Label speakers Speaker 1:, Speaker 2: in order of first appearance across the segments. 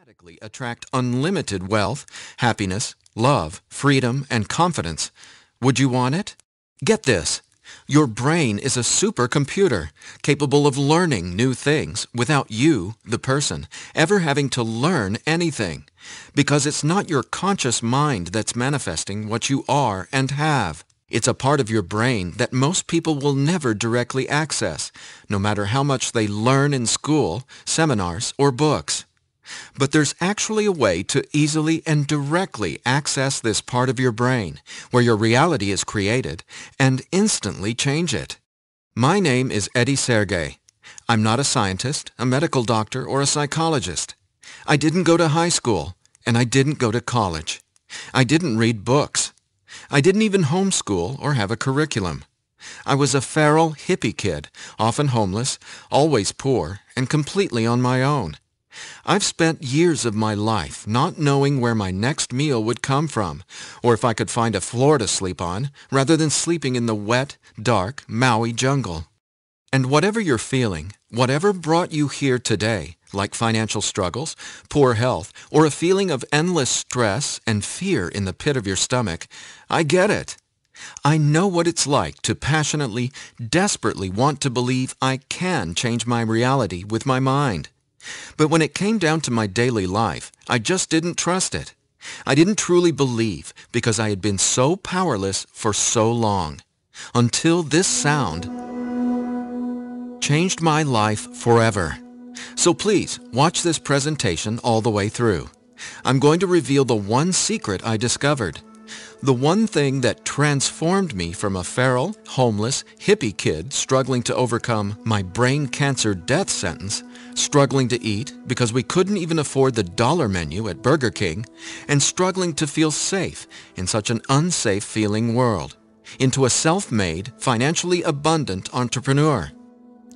Speaker 1: automatically attract unlimited wealth, happiness, love, freedom, and confidence. Would you want it? Get this. Your brain is a supercomputer capable of learning new things without you, the person, ever having to learn anything, because it's not your conscious mind that's manifesting what you are and have. It's a part of your brain that most people will never directly access, no matter how much they learn in school, seminars, or books. But there's actually a way to easily and directly access this part of your brain, where your reality is created, and instantly change it. My name is Eddie Sergey. I'm not a scientist, a medical doctor, or a psychologist. I didn't go to high school, and I didn't go to college. I didn't read books. I didn't even homeschool or have a curriculum. I was a feral hippie kid, often homeless, always poor, and completely on my own. I've spent years of my life not knowing where my next meal would come from, or if I could find a floor to sleep on, rather than sleeping in the wet, dark Maui jungle. And whatever you're feeling, whatever brought you here today, like financial struggles, poor health, or a feeling of endless stress and fear in the pit of your stomach, I get it. I know what it's like to passionately, desperately want to believe I can change my reality with my mind. But when it came down to my daily life, I just didn't trust it. I didn't truly believe because I had been so powerless for so long. Until this sound changed my life forever. So please, watch this presentation all the way through. I'm going to reveal the one secret I discovered. The one thing that transformed me from a feral, homeless, hippie kid struggling to overcome my brain cancer death sentence, struggling to eat because we couldn't even afford the dollar menu at Burger King, and struggling to feel safe in such an unsafe feeling world, into a self-made, financially abundant entrepreneur.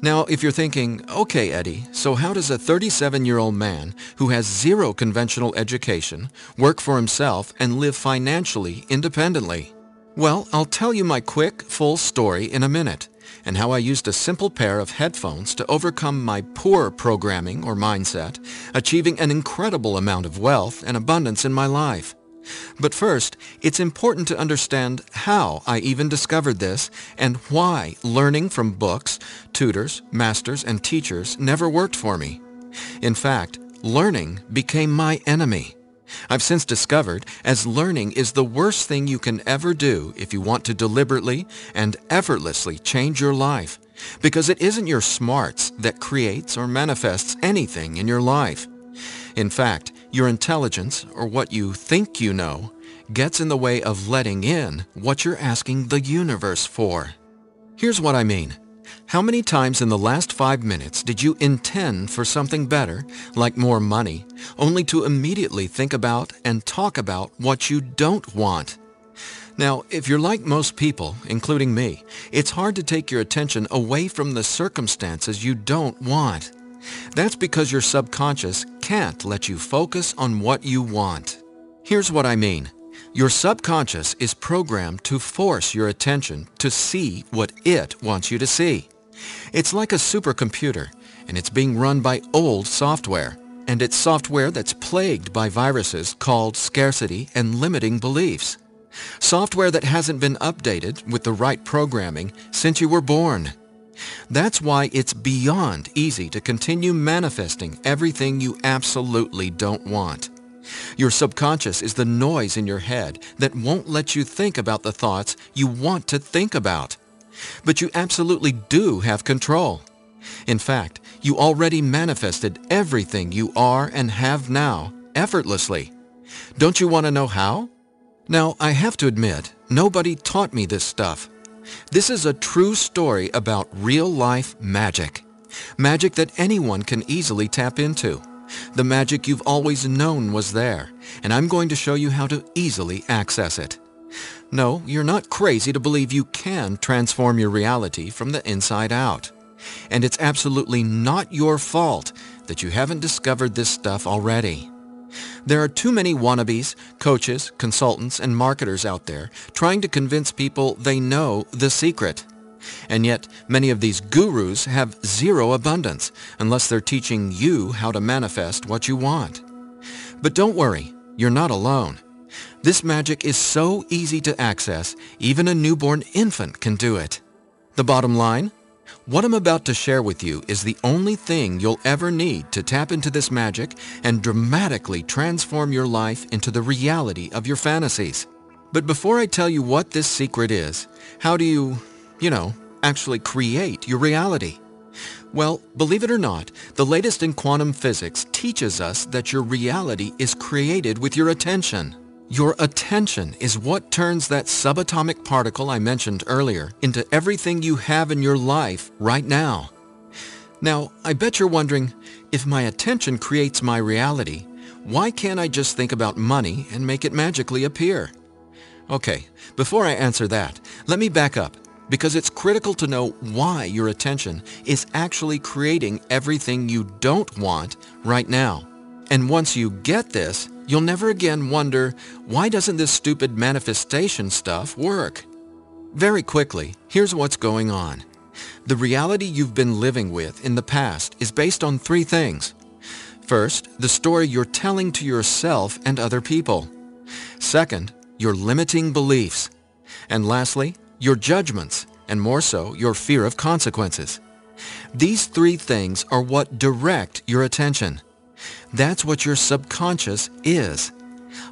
Speaker 1: Now, if you're thinking, okay, Eddie, so how does a 37-year-old man who has zero conventional education work for himself and live financially independently? Well, I'll tell you my quick, full story in a minute, and how I used a simple pair of headphones to overcome my poor programming or mindset, achieving an incredible amount of wealth and abundance in my life. But first, it's important to understand how I even discovered this and why learning from books, tutors, masters, and teachers never worked for me. In fact, learning became my enemy. I've since discovered as learning is the worst thing you can ever do if you want to deliberately and effortlessly change your life, because it isn't your smarts that creates or manifests anything in your life. In fact, your intelligence, or what you think you know, gets in the way of letting in what you're asking the universe for. Here's what I mean. How many times in the last 5 minutes did you intend for something better, like more money, only to immediately think about and talk about what you don't want? Now, if you're like most people, including me, it's hard to take your attention away from the circumstances you don't want. That's because your subconscious can't let you focus on what you want. Here's what I mean. Your subconscious is programmed to force your attention to see what it wants you to see. It's like a supercomputer, and it's being run by old software. And it's software that's plagued by viruses called scarcity and limiting beliefs. Software that hasn't been updated with the right programming since you were born. That's why it's beyond easy to continue manifesting everything you absolutely don't want. Your subconscious is the noise in your head that won't let you think about the thoughts you want to think about. But you absolutely do have control. In fact, you already manifested everything you are and have now effortlessly. Don't you want to know how? Now, I have to admit, nobody taught me this stuff. This is a true story about real-life magic. Magic that anyone can easily tap into. The magic you've always known was there, and I'm going to show you how to easily access it. No, you're not crazy to believe you can transform your reality from the inside out. And it's absolutely not your fault that you haven't discovered this stuff already. There are too many wannabes, coaches, consultants, and marketers out there trying to convince people they know the secret. And yet, many of these gurus have zero abundance unless they're teaching you how to manifest what you want. But don't worry, you're not alone. This magic is so easy to access, even a newborn infant can do it. The bottom line? What I'm about to share with you is the only thing you'll ever need to tap into this magic and dramatically transform your life into the reality of your fantasies. But before I tell you what this secret is, how do you, actually create your reality? Well, believe it or not, the latest in quantum physics teaches us that your reality is created with your attention. Your attention is what turns that subatomic particle I mentioned earlier into everything you have in your life right now. Now, I bet you're wondering, if my attention creates my reality, why can't I just think about money and make it magically appear? Okay, before I answer that, let me back up, because it's critical to know why your attention is actually creating everything you don't want right now. And once you get this, you'll never again wonder, why doesn't this stupid manifestation stuff work? Very quickly, here's what's going on. The reality you've been living with in the past is based on three things. First, the story you're telling to yourself and other people. Second, your limiting beliefs. And lastly, your judgments, and more so, your fear of consequences. These three things are what direct your attention. That's what your subconscious is.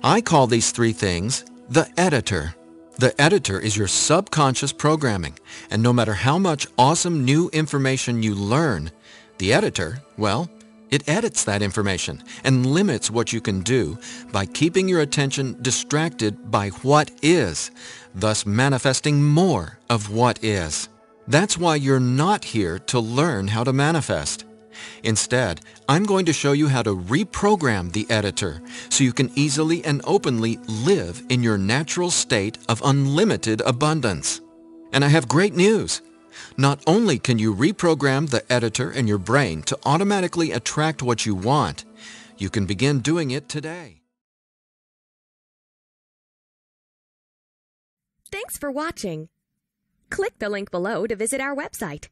Speaker 1: I call these three things the editor. The editor is your subconscious programming, and no matter how much awesome new information you learn, the editor, well, it edits that information and limits what you can do by keeping your attention distracted by what is, thus manifesting more of what is. That's why you're not here to learn how to manifest. Instead, I'm going to show you how to reprogram the editor so you can easily and openly live in your natural state of unlimited abundance. And I have great news. Not only can you reprogram the editor in your brain to automatically attract what you want, you can begin doing it today.
Speaker 2: Thanks for watching. Click the link below to visit our website